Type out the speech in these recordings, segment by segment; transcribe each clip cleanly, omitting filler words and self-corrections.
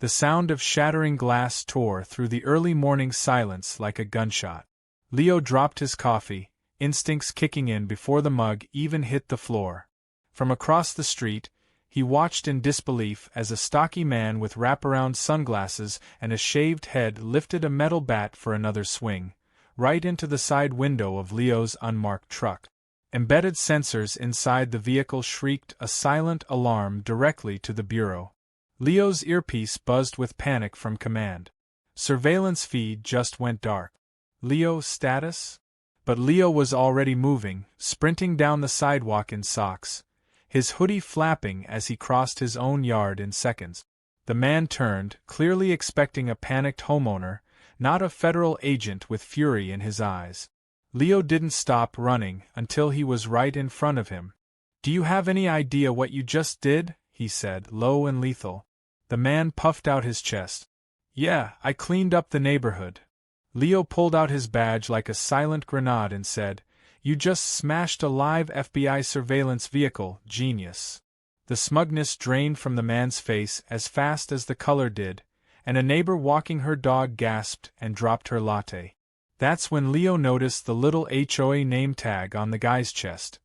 The sound of shattering glass tore through the early morning silence like a gunshot. Leo dropped his coffee, instincts kicking in before the mug even hit the floor. From across the street, he watched in disbelief as a stocky man with wraparound sunglasses and a shaved head lifted a metal bat for another swing, right into the side window of Leo's unmarked truck. Embedded sensors inside the vehicle shrieked a silent alarm directly to the bureau. Leo's earpiece buzzed with panic from command. Surveillance feed just went dark. Leo status? But Leo was already moving, sprinting down the sidewalk in socks, his hoodie flapping as he crossed his own yard in seconds. The man turned, clearly expecting a panicked homeowner, not a federal agent with fury in his eyes. Leo didn't stop running until he was right in front of him. "Do you have any idea what you just did?" he said, low and lethal. The man puffed out his chest. "Yeah, I cleaned up the neighborhood." Leo pulled out his badge like a silent grenade and said, "You just smashed a live FBI surveillance vehicle, genius." The smugness drained from the man's face as fast as the color did, and a neighbor walking her dog gasped and dropped her latte. That's when Leo noticed the little HOA name tag on the guy's chest.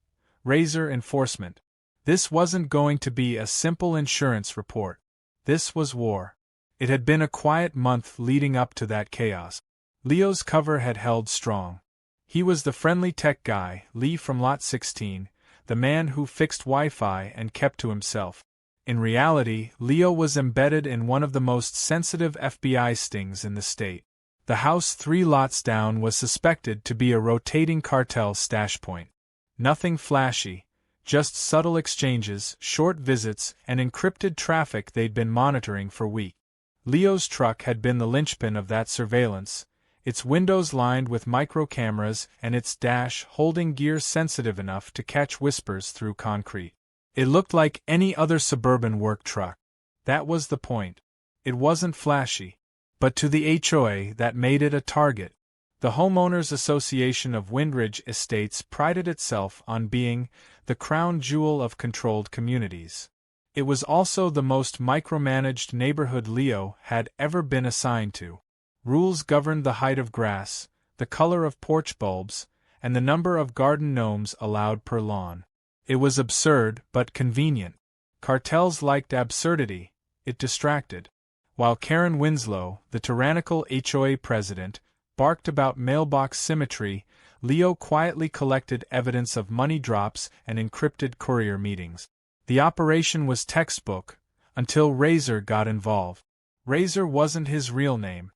Razor Enforcement. This wasn't going to be a simple insurance report. This was war. It had been a quiet month leading up to that chaos. Leo's cover had held strong. He was the friendly tech guy, Lee from Lot 16, the man who fixed Wi-Fi and kept to himself. In reality, Leo was embedded in one of the most sensitive FBI stings in the state. The house 3 lots down was suspected to be a rotating cartel stash point. Nothing flashy, just subtle exchanges, short visits, and encrypted traffic they'd been monitoring for weeks. Leo's truck had been the linchpin of that surveillance, its windows lined with micro-cameras and its dash holding gear sensitive enough to catch whispers through concrete. It looked like any other suburban work truck. That was the point. It wasn't flashy. But to the HOA that made it a target. The Homeowners Association of Windridge Estates prided itself on being the crown jewel of controlled communities. It was also the most micromanaged neighborhood Leo had ever been assigned to. Rules governed the height of grass, the color of porch bulbs, and the number of garden gnomes allowed per lawn. It was absurd but convenient. Cartels liked absurdity. It distracted. While Karen Winslow, the tyrannical HOA president, barked about mailbox symmetry, Leo quietly collected evidence of money drops and encrypted courier meetings. The operation was textbook, until Razor got involved. Razor wasn't his real name.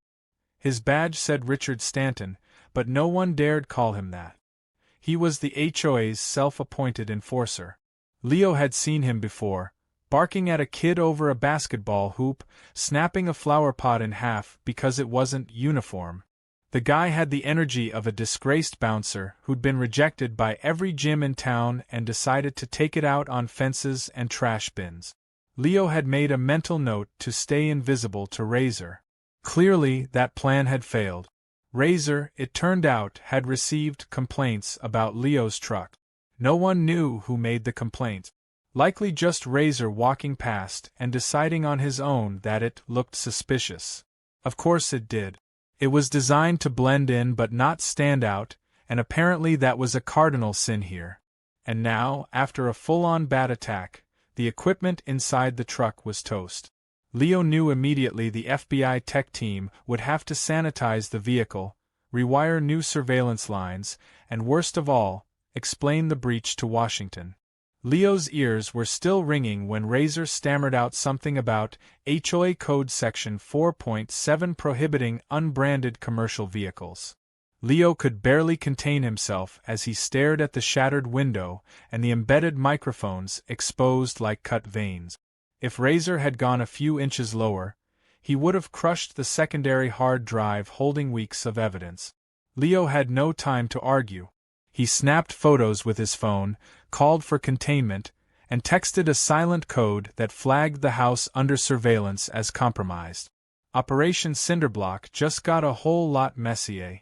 His badge said Richard Stanton, but no one dared call him that. He was the HOA's self-appointed enforcer. Leo had seen him before, barking at a kid over a basketball hoop, snapping a flower pot in half because it wasn't uniform. The guy had the energy of a disgraced bouncer who'd been rejected by every gym in town and decided to take it out on fences and trash bins. Leo had made a mental note to stay invisible to Razor. Clearly, that plan had failed. Razor, it turned out, had received complaints about Leo's truck. No one knew who made the complaints. Likely just Razor walking past and deciding on his own that it looked suspicious. Of course it did. It was designed to blend in but not stand out, and apparently that was a cardinal sin here. And now, after a full-on bat attack, the equipment inside the truck was toast. Leo knew immediately the FBI tech team would have to sanitize the vehicle, rewire new surveillance lines, and worst of all, explain the breach to Washington. Leo's ears were still ringing when Razor stammered out something about HOA Code Section 4.7 prohibiting unbranded commercial vehicles. Leo could barely contain himself as he stared at the shattered window and the embedded microphones exposed like cut veins. If Razor had gone a few inches lower, he would have crushed the secondary hard drive holding weeks of evidence. Leo had no time to argue. He snapped photos with his phone, called for containment, and texted a silent code that flagged the house under surveillance as compromised. Operation Cinderblock just got a whole lot messier.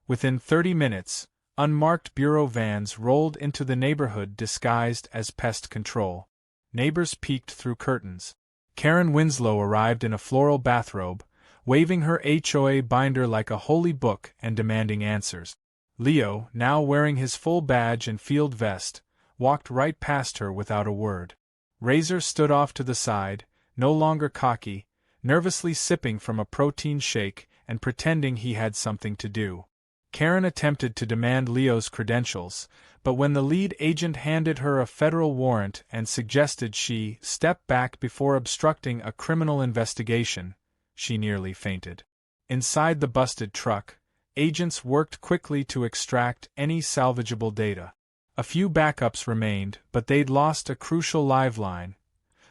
Within 30 minutes, unmarked bureau vans rolled into the neighborhood disguised as pest control. Neighbors peeked through curtains. Karen Winslow arrived in a floral bathrobe, waving her HOA binder like a holy book and demanding answers. Leo, now wearing his full badge and field vest, walked right past her without a word. Razor stood off to the side, no longer cocky, nervously sipping from a protein shake and pretending he had something to do. Karen attempted to demand Leo's credentials, but when the lead agent handed her a federal warrant and suggested she step back before obstructing a criminal investigation, she nearly fainted. Inside the busted truck, agents worked quickly to extract any salvageable data. A few backups remained, but they'd lost a crucial lifeline,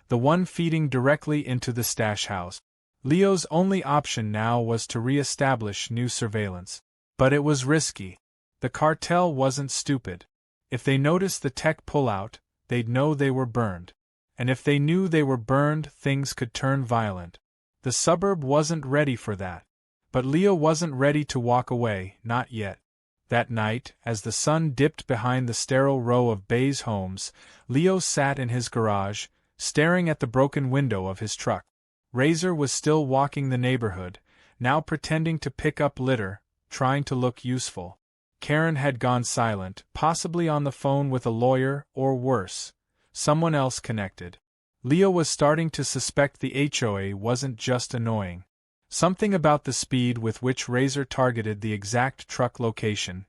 the one feeding directly into the stash house. Leo's only option now was to re-establish new surveillance. But it was risky. The cartel wasn't stupid. If they noticed the tech pullout, they'd know they were burned. And if they knew they were burned, things could turn violent. The suburb wasn't ready for that. But Leo wasn't ready to walk away, not yet. That night, as the sun dipped behind the sterile row of Bayes homes, Leo sat in his garage, staring at the broken window of his truck. Razor was still walking the neighborhood, now pretending to pick up litter, trying to look useful. Karen had gone silent, possibly on the phone with a lawyer, or worse, someone else connected. Leo was starting to suspect the HOA wasn't just annoying. Something about the speed with which Razor targeted the exact truck location,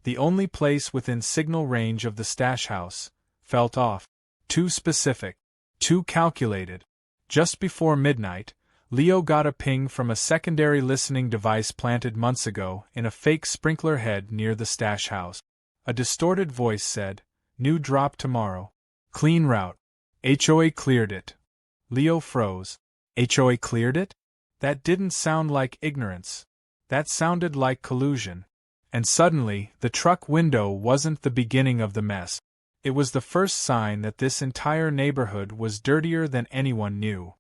the only place within signal range of the stash house, felt off. Too specific. Too calculated. Just before midnight, Leo got a ping from a secondary listening device planted months ago in a fake sprinkler head near the stash house. A distorted voice said, "New drop tomorrow. Clean route. HOA cleared it." Leo froze. HOA cleared it? That didn't sound like ignorance. That sounded like collusion. And suddenly, the truck window wasn't the beginning of the mess. It was the first sign that this entire neighborhood was dirtier than anyone knew.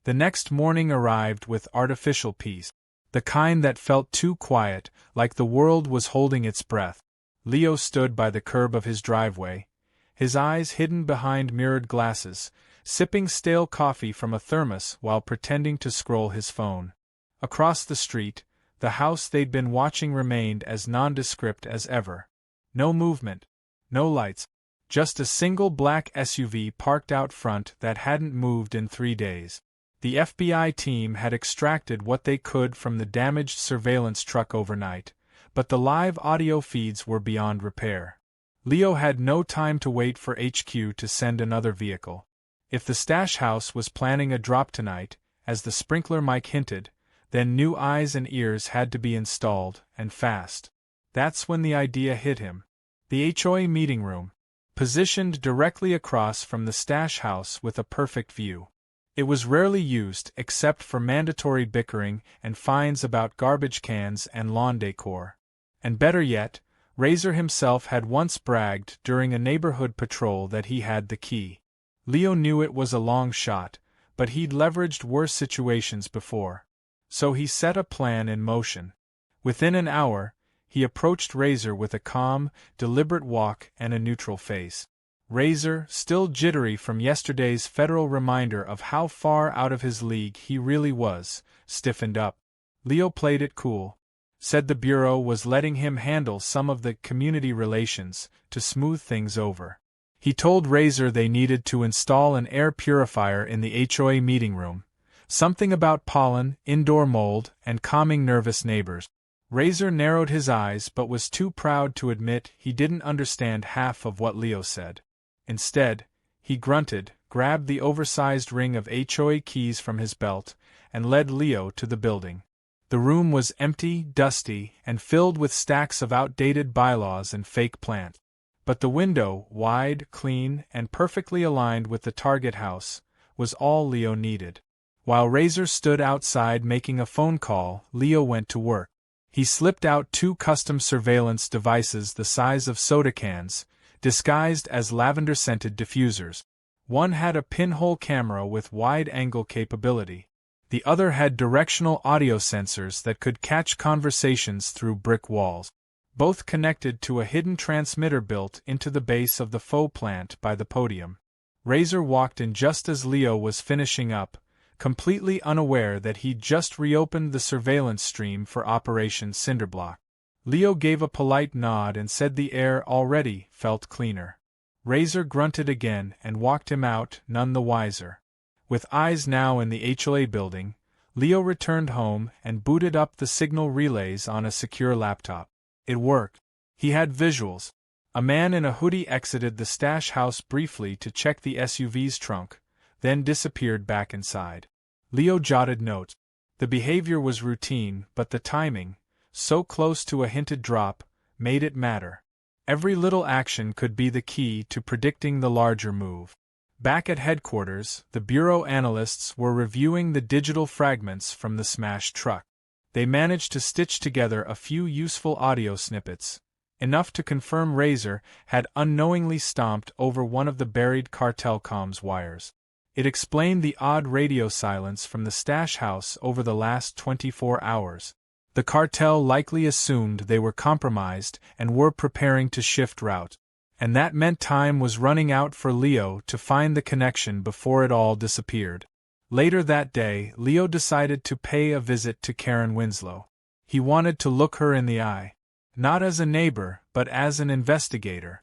The next morning arrived with artificial peace, the kind that felt too quiet, like the world was holding its breath. Leo stood by the curb of his driveway, his eyes hidden behind mirrored glasses, sipping stale coffee from a thermos while pretending to scroll his phone. Across the street, the house they'd been watching remained as nondescript as ever. No movement, no lights, just a single black SUV parked out front that hadn't moved in 3 days. The FBI team had extracted what they could from the damaged surveillance truck overnight, but the live audio feeds were beyond repair. Leo had no time to wait for HQ to send another vehicle. If the stash house was planning a drop tonight, as the sprinkler mic hinted, then new eyes and ears had to be installed, and fast. That's when the idea hit him. The HOA meeting room, positioned directly across from the stash house with a perfect view. It was rarely used except for mandatory bickering and fines about garbage cans and lawn decor. And better yet, Razor himself had once bragged during a neighborhood patrol that he had the key. Leo knew it was a long shot, but he'd leveraged worse situations before. So he set a plan in motion. Within an hour, he approached Razor with a calm, deliberate walk and a neutral face. Razor, still jittery from yesterday's federal reminder of how far out of his league he really was, stiffened up. Leo played it cool. Said the Bureau was letting him handle some of the community relations to smooth things over. He told Razor they needed to install an air purifier in the HOA meeting room, something about pollen, indoor mold, and calming nervous neighbors. Razor narrowed his eyes but was too proud to admit he didn't understand half of what Leo said. Instead, he grunted, grabbed the oversized ring of HOA keys from his belt, and led Leo to the building. The room was empty, dusty, and filled with stacks of outdated bylaws and fake plants. But the window, wide, clean, and perfectly aligned with the target house, was all Leo needed. While Razor stood outside making a phone call, Leo went to work. He slipped out 2 custom surveillance devices the size of soda cans, disguised as lavender-scented diffusers. One had a pinhole camera with wide-angle capability. The other had directional audio sensors that could catch conversations through brick walls. Both connected to a hidden transmitter built into the base of the faux plant by the podium. Razor walked in just as Leo was finishing up, completely unaware that he'd just reopened the surveillance stream for Operation Cinderblock. Leo gave a polite nod and said the air already felt cleaner. Razor grunted again and walked him out, none the wiser. With eyes now in the HOA building, Leo returned home and booted up the signal relays on a secure laptop. It worked. He had visuals. A man in a hoodie exited the stash house briefly to check the SUV's trunk, then disappeared back inside. Leo jotted notes. The behavior was routine, but the timing, so close to a hinted drop, made it matter. Every little action could be the key to predicting the larger move. Back at headquarters, the bureau analysts were reviewing the digital fragments from the smashed truck. They managed to stitch together a few useful audio snippets, enough to confirm Razor had unknowingly stomped over one of the buried cartel comms wires. It explained the odd radio silence from the stash house over the last 24 hours. The cartel likely assumed they were compromised and were preparing to shift route. And that meant time was running out for Leo to find the connection before it all disappeared. Later that day, Leo decided to pay a visit to Karen Winslow. He wanted to look her in the eye. Not as a neighbor, but as an investigator.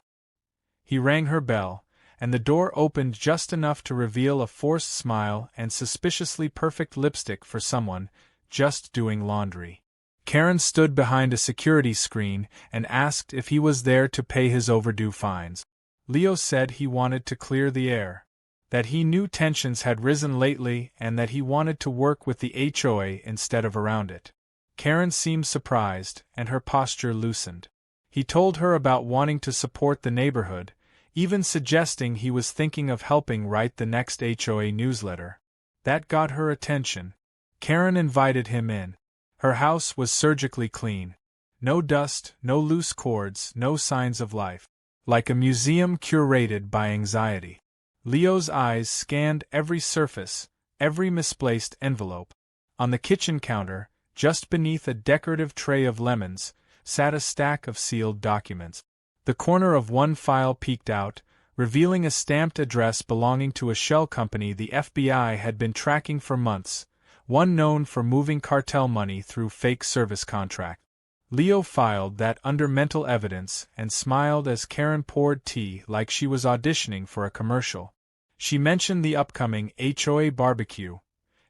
He rang her bell, and the door opened just enough to reveal a forced smile and suspiciously perfect lipstick for someone just doing laundry. Karen stood behind a security screen and asked if he was there to pay his overdue fines. Leo said he wanted to clear the air, that he knew tensions had risen lately and that he wanted to work with the HOA instead of around it. Karen seemed surprised, and her posture loosened. He told her about wanting to support the neighborhood, even suggesting he was thinking of helping write the next HOA newsletter. That got her attention. Karen invited him in. Her house was surgically clean. No dust, no loose cords, no signs of life. Like a museum curated by anxiety. Leo's eyes scanned every surface, every misplaced envelope. On the kitchen counter, just beneath a decorative tray of lemons, sat a stack of sealed documents. The corner of one file peeked out, revealing a stamped address belonging to a shell company the FBI had been tracking for months, one known for moving cartel money through fake service contracts. Leo filed that under mental evidence and smiled as Karen poured tea like she was auditioning for a commercial. She mentioned the upcoming HOA barbecue,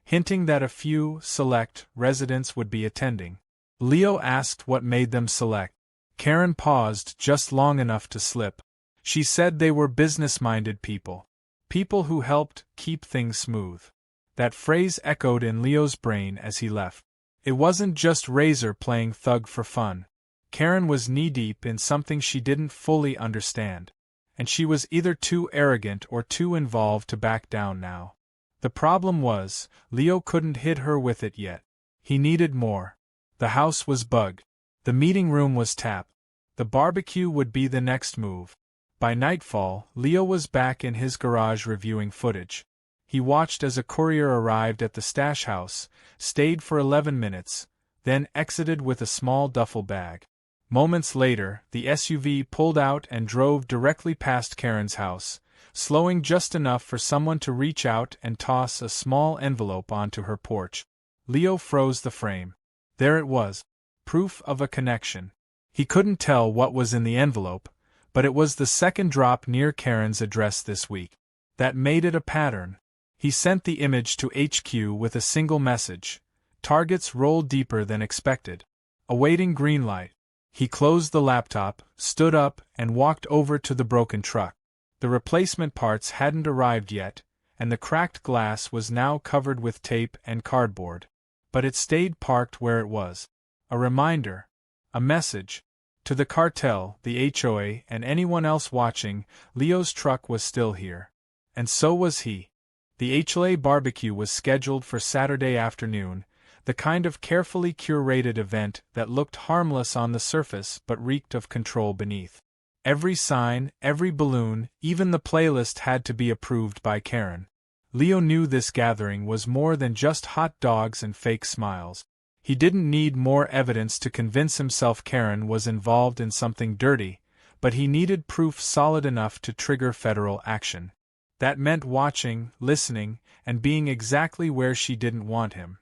hinting that a few select residents would be attending. Leo asked what made them select. Karen paused just long enough to slip. She said they were business-minded people. People who helped keep things smooth. That phrase echoed in Leo's brain as he left. It wasn't just Razor playing thug for fun. Karen was knee-deep in something she didn't fully understand. And she was either too arrogant or too involved to back down now. The problem was, Leo couldn't hit her with it yet. He needed more. The house was bugged. The meeting room was tapped. The barbecue would be the next move. By nightfall, Leo was back in his garage reviewing footage. He watched as a courier arrived at the stash house, stayed for 11 minutes, then exited with a small duffel bag. Moments later, the SUV pulled out and drove directly past Karen's house, slowing just enough for someone to reach out and toss a small envelope onto her porch. Leo froze the frame. There it was. Proof of a connection. He couldn't tell what was in the envelope, but it was the second drop near Karen's address this week. That made it a pattern. He sent the image to HQ with a single message. Targets rolled deeper than expected. Awaiting green light. He closed the laptop, stood up, and walked over to the broken truck. The replacement parts hadn't arrived yet, and the cracked glass was now covered with tape and cardboard. But it stayed parked where it was. A reminder. A message. To the cartel, the HOA, and anyone else watching, Leo's truck was still here. And so was he. The HOA barbecue was scheduled for Saturday afternoon, the kind of carefully curated event that looked harmless on the surface but reeked of control beneath. Every sign, every balloon, even the playlist had to be approved by Karen. Leo knew this gathering was more than just hot dogs and fake smiles. He didn't need more evidence to convince himself Karen was involved in something dirty, but he needed proof solid enough to trigger federal action. That meant watching, listening, and being exactly where she didn't want him.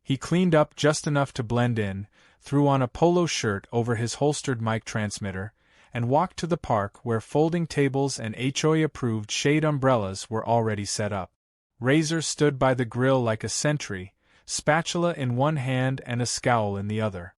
He cleaned up just enough to blend in, threw on a polo shirt over his holstered mic transmitter, and walked to the park where folding tables and HOA-approved shade umbrellas were already set up. Razor stood by the grill like a sentry, spatula in one hand and a scowl in the other.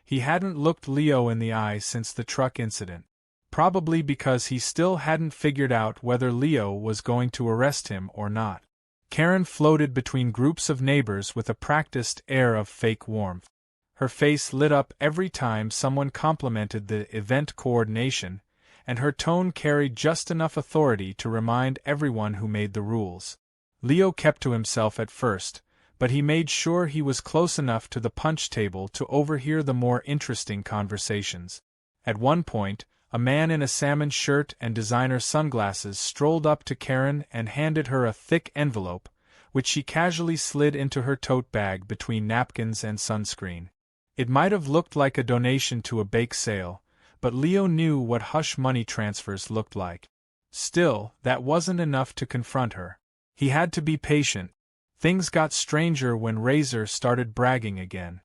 He hadn't looked Leo in the eye since the truck incident. Probably because he still hadn't figured out whether Leo was going to arrest him or not. Karen floated between groups of neighbors with a practiced air of fake warmth. Her face lit up every time someone complimented the event coordination, and her tone carried just enough authority to remind everyone who made the rules. Leo kept to himself at first, but he made sure he was close enough to the punch table to overhear the more interesting conversations. At one point, a man in a salmon shirt and designer sunglasses strolled up to Karen and handed her a thick envelope, which she casually slid into her tote bag between napkins and sunscreen. It might have looked like a donation to a bake sale, but Leo knew what hush money transfers looked like. Still, that wasn't enough to confront her. He had to be patient. Things got stranger when Razor started bragging again.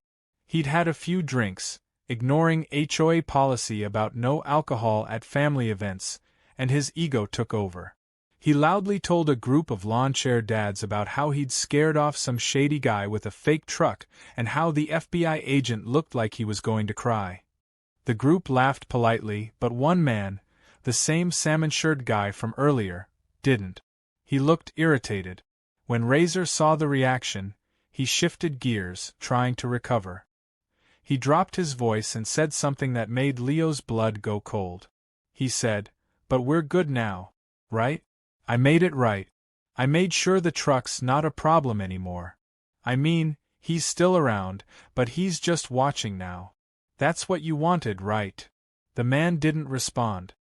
He'd had a few drinks, ignoring HOA policy about no alcohol at family events, and his ego took over. He loudly told a group of lawn chair dads about how he'd scared off some shady guy with a fake truck and how the FBI agent looked like he was going to cry. The group laughed politely, but one man, the same salmon-shirt guy from earlier, didn't. He looked irritated. When Razor saw the reaction, he shifted gears, trying to recover. He dropped his voice and said something that made Leo's blood go cold. He said, "But we're good now, right? I made it right. I made sure the truck's not a problem anymore. I mean, he's still around, but he's just watching now. That's what you wanted, right?" The man didn't respond.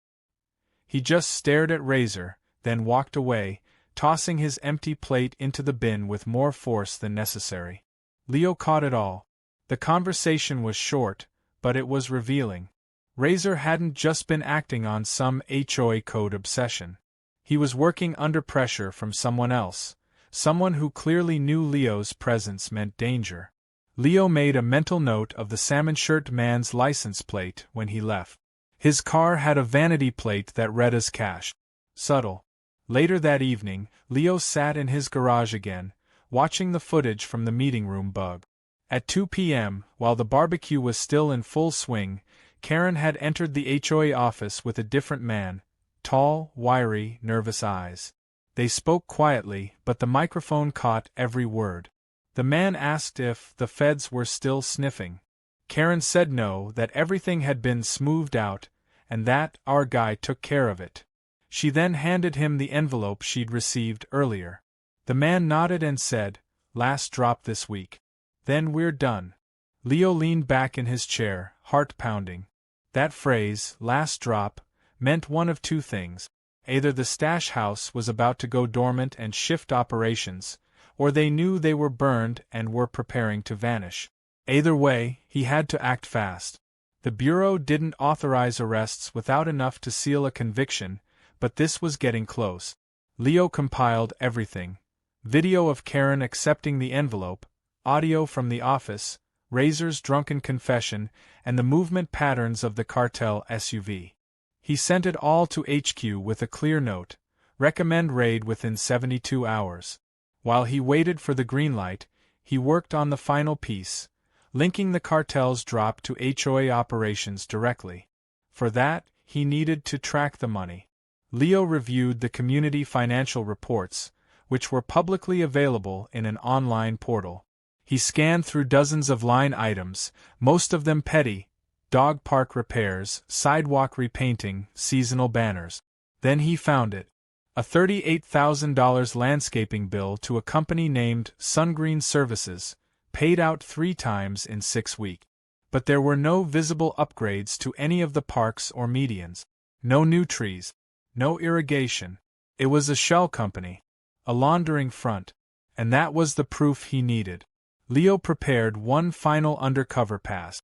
He just stared at Razor, then walked away, tossing his empty plate into the bin with more force than necessary. Leo caught it all. The conversation was short, but it was revealing. Razor hadn't just been acting on some HOA code obsession. He was working under pressure from someone else, someone who clearly knew Leo's presence meant danger. Leo made a mental note of the salmon-shirt man's license plate when he left. His car had a vanity plate that read as cash. Subtle. Later that evening, Leo sat in his garage again, watching the footage from the meeting room bug. At 2 p.m., while the barbecue was still in full swing, Karen had entered the HOA office with a different man, tall, wiry, nervous eyes. They spoke quietly, but the microphone caught every word. The man asked if the feds were still sniffing. Karen said no, that everything had been smoothed out, and that our guy took care of it. She then handed him the envelope she'd received earlier. The man nodded and said, "Last drop this week. Then we're done." Leo leaned back in his chair, heart pounding. That phrase, "last drop," meant one of two things. Either the stash house was about to go dormant and shift operations, or they knew they were burned and were preparing to vanish. Either way, he had to act fast. The Bureau didn't authorize arrests without enough to seal a conviction, but this was getting close. Leo compiled everything. Video of Karen accepting the envelope, audio from the office, Razor's drunken confession, and the movement patterns of the cartel SUV. He sent it all to HQ with a clear note, recommend raid within 72 hours. While he waited for the green light, he worked on the final piece, linking the cartel's drop to HOA operations directly. For that, he needed to track the money. Leo reviewed the community financial reports, which were publicly available in an online portal. He scanned through dozens of line items, most of them petty: dog park repairs, sidewalk repainting, seasonal banners. Then he found it. A $38,000 landscaping bill to a company named Sungreen Services, paid out 3 times in 6 weeks. But there were no visible upgrades to any of the parks or medians. No new trees. No irrigation. It was a shell company. A laundering front. And that was the proof he needed. Leo prepared one final undercover pass.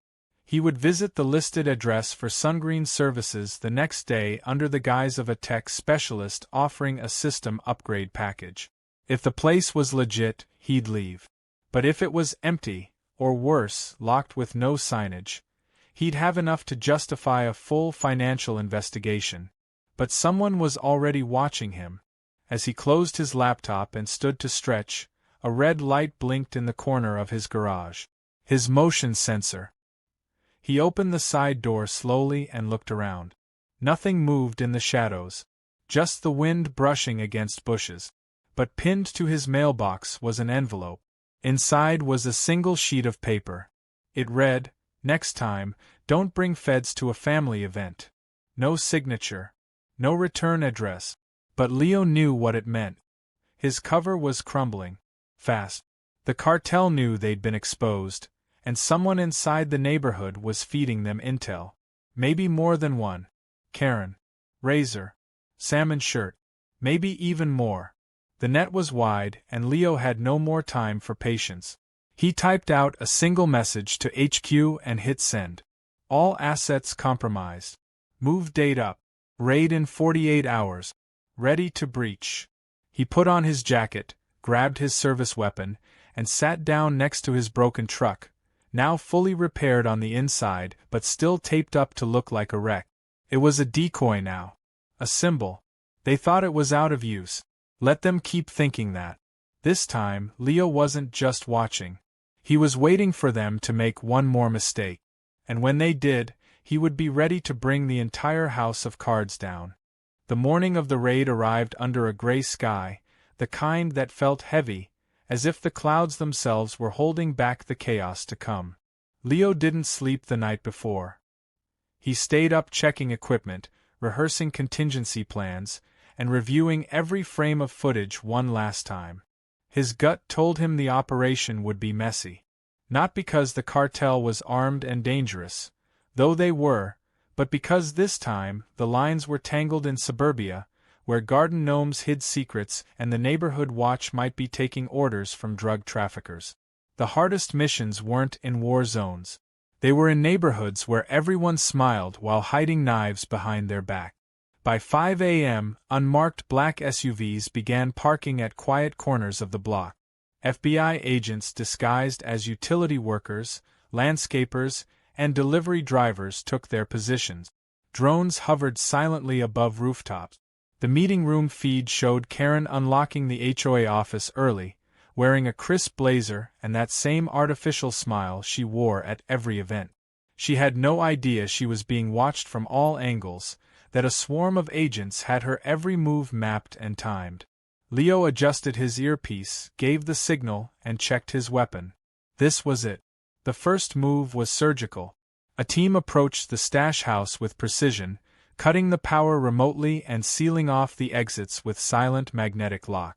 He would visit the listed address for Sungreen services the next day under the guise of a tech specialist offering a system upgrade package. If the place was legit, he'd leave. But if it was empty, or worse, locked with no signage, he'd have enough to justify a full financial investigation. But someone was already watching him. As he closed his laptop and stood to stretch, a red light blinked in the corner of his garage. His motion sensor. He opened the side door slowly and looked around. Nothing moved in the shadows. Just the wind brushing against bushes. But pinned to his mailbox was an envelope. Inside was a single sheet of paper. It read, "Next time, don't bring feds to a family event." No signature. No return address. But Leo knew what it meant. His cover was crumbling. Fast. The cartel knew they'd been exposed, and someone inside the neighborhood was feeding them intel. Maybe more than one. Karen. Razor. Salmon shirt. Maybe even more. The net was wide, and Leo had no more time for patience. He typed out a single message to HQ and hit send. All assets compromised. Move date up. Raid in 48 hours. Ready to breach. He put on his jacket, grabbed his service weapon, and sat down next to his broken truck, now fully repaired on the inside but still taped up to look like a wreck. It was a decoy now. A symbol. They thought it was out of use. Let them keep thinking that. This time, Leo wasn't just watching. He was waiting for them to make one more mistake. And when they did, he would be ready to bring the entire house of cards down. The morning of the raid arrived under a gray sky, the kind that felt heavy, as if the clouds themselves were holding back the chaos to come. Leo didn't sleep the night before. He stayed up checking equipment, rehearsing contingency plans, and reviewing every frame of footage one last time. His gut told him the operation would be messy. Not because the cartel was armed and dangerous, though they were, but because this time the lines were tangled in suburbia, where garden gnomes hid secrets and the neighborhood watch might be taking orders from drug traffickers. The hardest missions weren't in war zones. They were in neighborhoods where everyone smiled while hiding knives behind their back. By 5 a.m., unmarked black SUVs began parking at quiet corners of the block. FBI agents disguised as utility workers, landscapers, and delivery drivers took their positions. Drones hovered silently above rooftops. The meeting room feed showed Karen unlocking the HOA office early, wearing a crisp blazer and that same artificial smile she wore at every event. She had no idea she was being watched from all angles, that a swarm of agents had her every move mapped and timed. Leo adjusted his earpiece, gave the signal, and checked his weapon. This was it. The first move was surgical. A team approached the stash house with precision, cutting the power remotely and sealing off the exits with silent magnetic lock.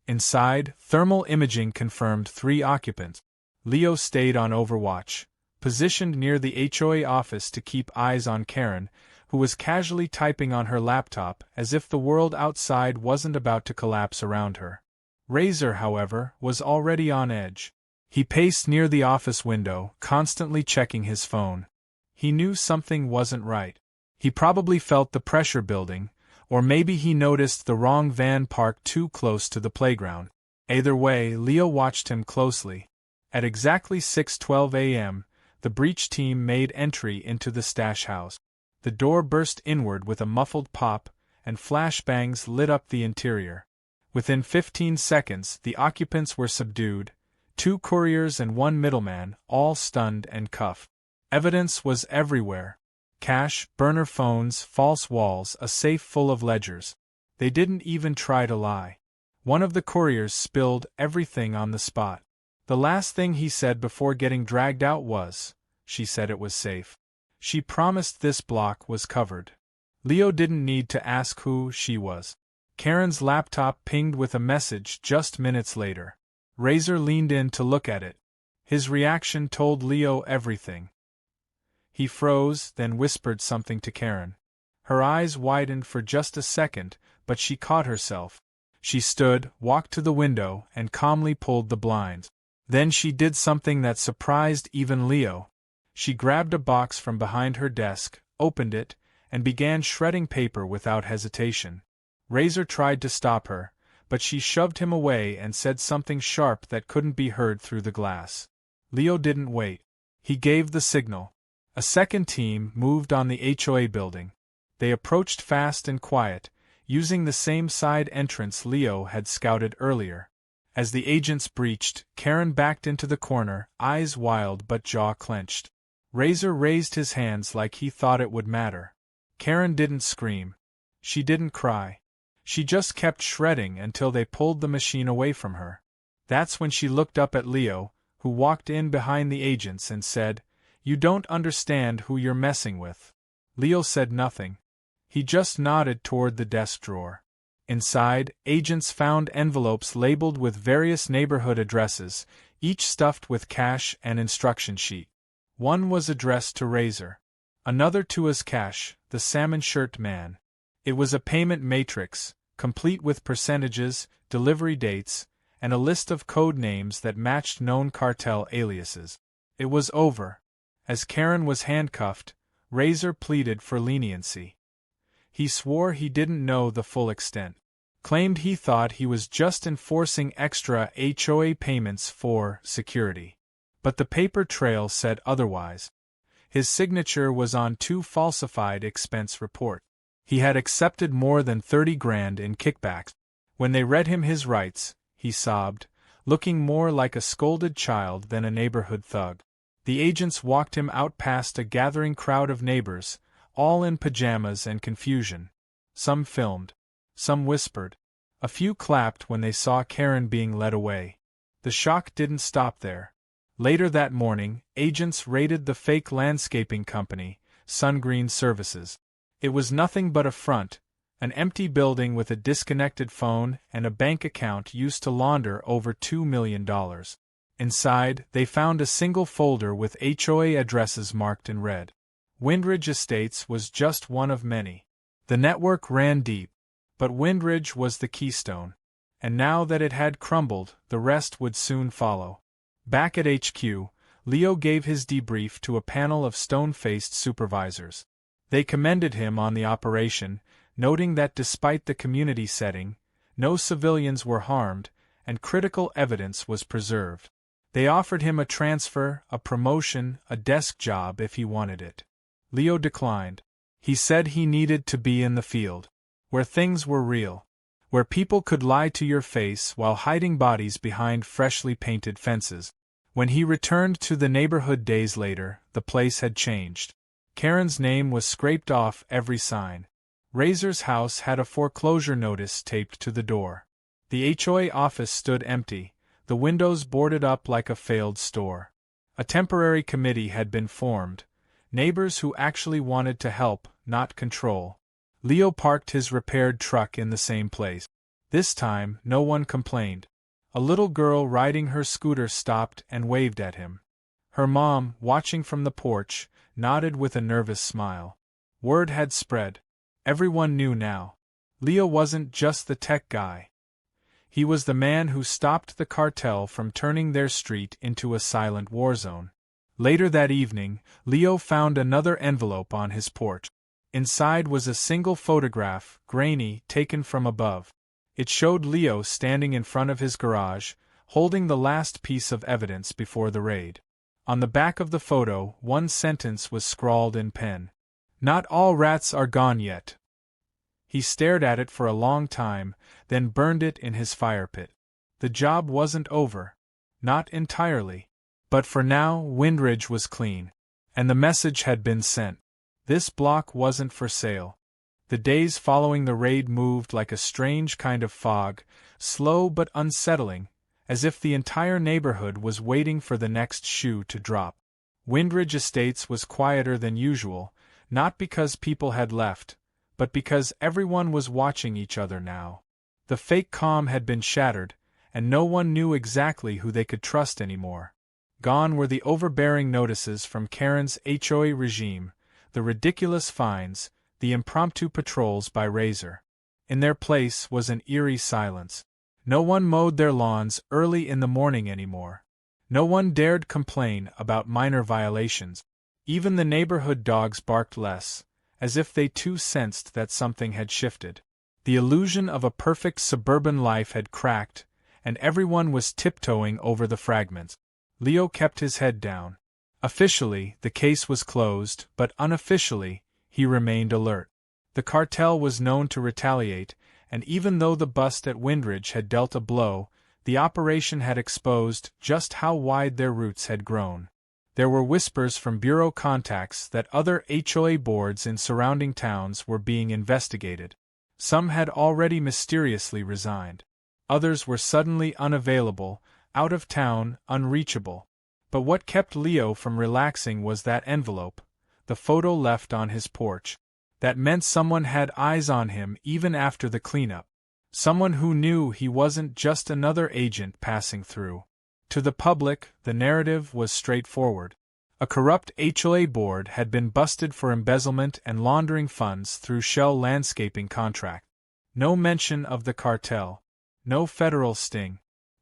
Inside, thermal imaging confirmed 3 occupants. Leo stayed on overwatch, positioned near the HOA office to keep eyes on Karen, who was casually typing on her laptop as if the world outside wasn't about to collapse around her. Razor, however, was already on edge. He paced near the office window, constantly checking his phone. He knew something wasn't right. He probably felt the pressure building, or maybe he noticed the wrong van parked too close to the playground. Either way, Leo watched him closely. At exactly 6:12 a.m., the breach team made entry into the stash house. The door burst inward with a muffled pop, and flashbangs lit up the interior. Within 15 seconds, the occupants were subdued, 2 couriers and 1 middleman, all stunned and cuffed. Evidence was everywhere. Cash, burner phones, false walls, a safe full of ledgers. They didn't even try to lie. One of the couriers spilled everything on the spot. The last thing he said before getting dragged out was, "She said it was safe." She promised this block was covered. Leo didn't need to ask who she was. Karen's laptop pinged with a message just minutes later. Razor leaned in to look at it. His reaction told Leo everything. He froze, then whispered something to Karen. Her eyes widened for just a second, but she caught herself. She stood, walked to the window, and calmly pulled the blinds. Then she did something that surprised even Leo. She grabbed a box from behind her desk, opened it, and began shredding paper without hesitation. Razor tried to stop her, but she shoved him away and said something sharp that couldn't be heard through the glass. Leo didn't wait. He gave the signal. A second team moved on the HOA building. They approached fast and quiet, using the same side entrance Leo had scouted earlier. As the agents breached, Karen backed into the corner, eyes wild but jaw clenched. Razor raised his hands like he thought it would matter. Karen didn't scream. She didn't cry. She just kept shredding until they pulled the machine away from her. That's when she looked up at Leo, who walked in behind the agents and said, "You don't understand who you're messing with." Leo said nothing. He just nodded toward the desk drawer. Inside, agents found envelopes labeled with various neighborhood addresses, each stuffed with cash and instruction sheet. One was addressed to Razor. Another to his cash, the salmon shirt man. It was a payment matrix, complete with percentages, delivery dates, and a list of code names that matched known cartel aliases. It was over. As Karen was handcuffed, Razor pleaded for leniency. He swore he didn't know the full extent. Claimed he thought he was just enforcing extra HOA payments for security. But the paper trail said otherwise. His signature was on 2 falsified expense reports. He had accepted more than 30 grand in kickbacks. When they read him his rights, he sobbed, looking more like a scolded child than a neighborhood thug. The agents walked him out past a gathering crowd of neighbors, all in pajamas and confusion. Some filmed. Some whispered. A few clapped when they saw Karen being led away. The shock didn't stop there. Later that morning, agents raided the fake landscaping company, Sungreen Services. It was nothing but a front, an empty building with a disconnected phone and a bank account used to launder over $2 million. Inside, they found a single folder with HOA addresses marked in red. Windridge Estates was just one of many. The network ran deep, but Windridge was the keystone. And now that it had crumbled, the rest would soon follow. Back at HQ, Leo gave his debrief to a panel of stone-faced supervisors. They commended him on the operation, noting that despite the community setting, no civilians were harmed, and critical evidence was preserved. They offered him a transfer, a promotion, a desk job if he wanted it. Leo declined. He said he needed to be in the field, where things were real, where people could lie to your face while hiding bodies behind freshly painted fences. When he returned to the neighborhood days later, the place had changed. Karen's name was scraped off every sign. Razor's house had a foreclosure notice taped to the door. The HOA office stood empty, the windows boarded up like a failed store. A temporary committee had been formed, neighbors who actually wanted to help, not control. Leo parked his repaired truck in the same place. This time, no one complained. A little girl riding her scooter stopped and waved at him. Her mom, watching from the porch, nodded with a nervous smile. Word had spread. Everyone knew now. Leo wasn't just the tech guy. He was the man who stopped the cartel from turning their street into a silent war zone. Later that evening, Leo found another envelope on his porch. Inside was a single photograph, grainy, taken from above. It showed Leo standing in front of his garage, holding the last piece of evidence before the raid. On the back of the photo, one sentence was scrawled in pen. "Not all rats are gone yet." He stared at it for a long time, then burned it in his fire pit. The job wasn't over. Not entirely. But for now, Windridge was clean. And the message had been sent. This block wasn't for sale. The days following the raid moved like a strange kind of fog, slow but unsettling, as if the entire neighborhood was waiting for the next shoe to drop. Windridge Estates was quieter than usual, not because people had left, but because everyone was watching each other now. The fake calm had been shattered, and no one knew exactly who they could trust anymore. Gone were the overbearing notices from Karen's HOA regime, the ridiculous fines, the impromptu patrols by Razor. In their place was an eerie silence. No one mowed their lawns early in the morning anymore. No one dared complain about minor violations. Even the neighborhood dogs barked less, as if they too sensed that something had shifted. The illusion of a perfect suburban life had cracked, and everyone was tiptoeing over the fragments. Leo kept his head down. Officially, the case was closed, but unofficially, he remained alert. The cartel was known to retaliate, and even though the bust at Windridge had dealt a blow, the operation had exposed just how wide their roots had grown. There were whispers from bureau contacts that other HOA boards in surrounding towns were being investigated. Some had already mysteriously resigned. Others were suddenly unavailable, out of town, unreachable. But what kept Leo from relaxing was that envelope, the photo left on his porch. That meant someone had eyes on him even after the cleanup. Someone who knew he wasn't just another agent passing through. To the public, the narrative was straightforward. A corrupt HOA board had been busted for embezzlement and laundering funds through shell landscaping contract. No mention of the cartel. No federal sting.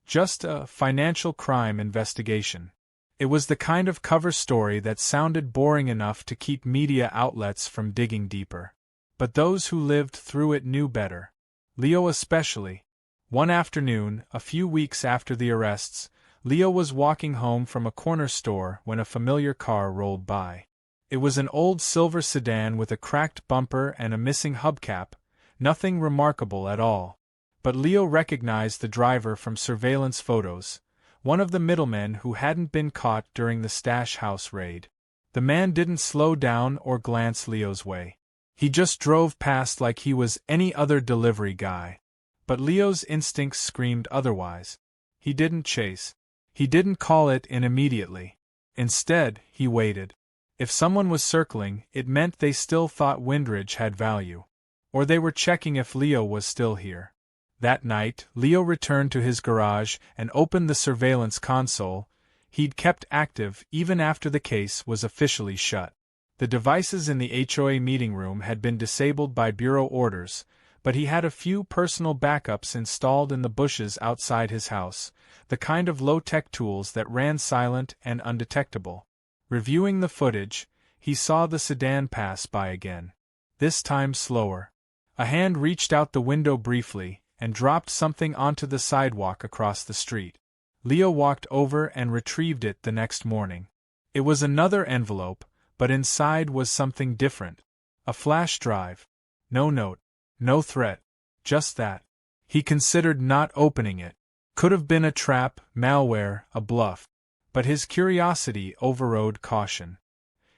Just a financial crime investigation. It was the kind of cover story that sounded boring enough to keep media outlets from digging deeper. But those who lived through it knew better. Leo especially. One afternoon, a few weeks after the arrests, Leo was walking home from a corner store when a familiar car rolled by. It was an old silver sedan with a cracked bumper and a missing hubcap, nothing remarkable at all. But Leo recognized the driver from surveillance photos, one of the middlemen who hadn't been caught during the stash house raid. The man didn't slow down or glance Leo's way. He just drove past like he was any other delivery guy. But Leo's instincts screamed otherwise. He didn't chase. He didn't call it in immediately. Instead, he waited. If someone was circling, it meant they still thought Windridge had value. Or they were checking if Leo was still here. That night, Leo returned to his garage and opened the surveillance console he'd kept active even after the case was officially shut. The devices in the HOA meeting room had been disabled by bureau orders, but he had a few personal backups installed in the bushes outside his house, the kind of low-tech tools that ran silent and undetectable. Reviewing the footage, he saw the sedan pass by again. This time slower. A hand reached out the window briefly and dropped something onto the sidewalk across the street. Leo walked over and retrieved it the next morning. It was another envelope, but inside was something different. A flash drive. No note. No threat. Just that. He considered not opening it. Could have been a trap, malware, a bluff. But his curiosity overrode caution.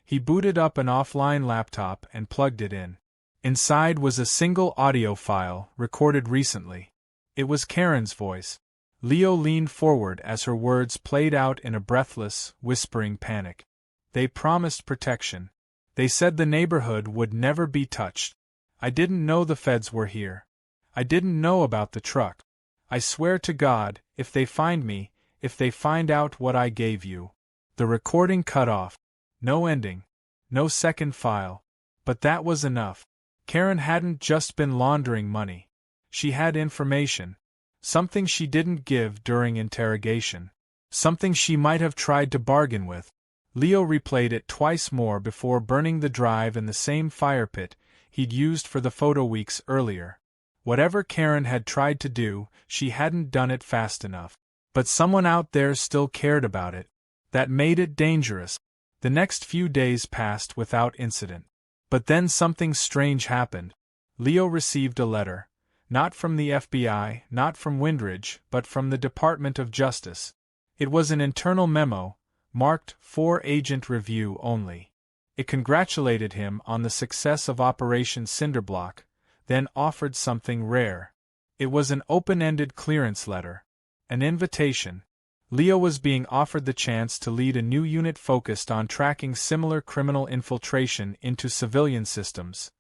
He booted up an offline laptop and plugged it in. Inside was a single audio file, recorded recently. It was Karen's voice. Leo leaned forward as her words played out in a breathless, whispering panic. They promised protection. They said the neighborhood would never be touched. I didn't know the feds were here. I didn't know about the truck. I swear to God, if they find me, if they find out what I gave you. The recording cut off. No ending. No second file. But that was enough. Karen hadn't just been laundering money. She had information. Something she didn't give during interrogation. Something she might have tried to bargain with. Leo replayed it twice more before burning the drive in the same fire pit he'd used for the photo weeks earlier. Whatever Karen had tried to do, she hadn't done it fast enough. But someone out there still cared about it. That made it dangerous. The next few days passed without incident. But then something strange happened. Leo received a letter. Not from the FBI, not from Windridge, but from the Department of Justice. It was an internal memo, marked for agent review only. It congratulated him on the success of Operation Cinderblock, then offered something rare. It was an open-ended clearance letter. An invitation. Leo was being offered the chance to lead a new unit focused on tracking similar criminal infiltration into civilian systems.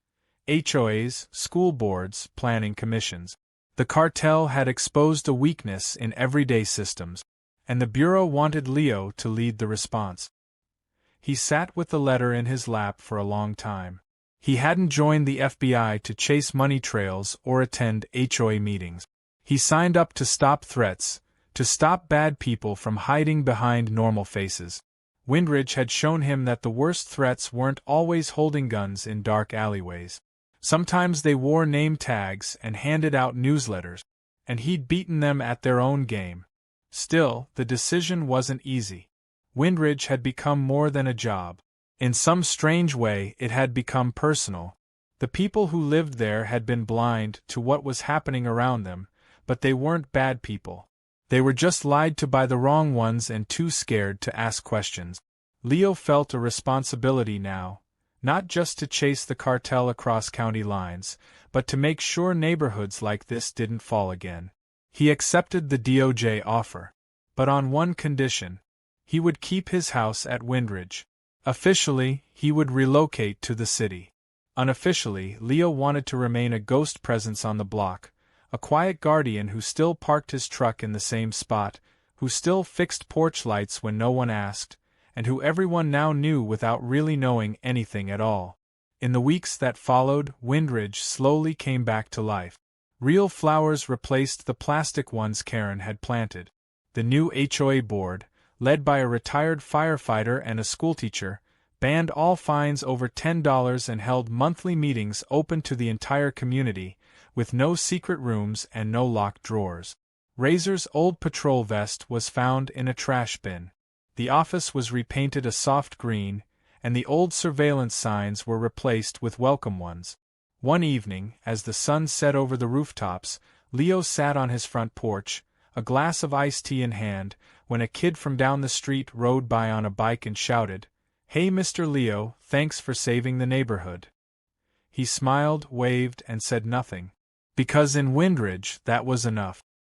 HOAs, school boards, planning commissions. The cartel had exposed a weakness in everyday systems, and the Bureau wanted Leo to lead the response. He sat with the letter in his lap for a long time. He hadn't joined the FBI to chase money trails or attend HOA meetings. He signed up to stop threats, to stop bad people from hiding behind normal faces. Windridge had shown him that the worst threats weren't always holding guns in dark alleyways. Sometimes they wore name tags and handed out newsletters, and he'd beaten them at their own game. Still, the decision wasn't easy. Windridge had become more than a job. In some strange way, it had become personal. The people who lived there had been blind to what was happening around them, but they weren't bad people. They were just lied to by the wrong ones and too scared to ask questions. Leo felt a responsibility now, not just to chase the cartel across county lines, but to make sure neighborhoods like this didn't fall again. He accepted the DOJ offer, but on one condition. He would keep his house at Windridge. Officially, he would relocate to the city. Unofficially, Leo wanted to remain a ghost presence on the block, a quiet guardian who still parked his truck in the same spot, who still fixed porch lights when no one asked, and who everyone now knew without really knowing anything at all. In the weeks that followed, Windridge slowly came back to life. Real flowers replaced the plastic ones Karen had planted. The new HOA board, led by a retired firefighter and a schoolteacher, banned all fines over $10 and held monthly meetings open to the entire community, with no secret rooms and no locked drawers. Razor's old patrol vest was found in a trash bin. The office was repainted a soft green, and the old surveillance signs were replaced with welcome ones. One evening, as the sun set over the rooftops, Leo sat on his front porch, a glass of iced tea in hand, when a kid from down the street rode by on a bike and shouted, "Hey Mr. Leo, thanks for saving the neighborhood." He smiled, waved, and said nothing. Because in Windridge, that was enough.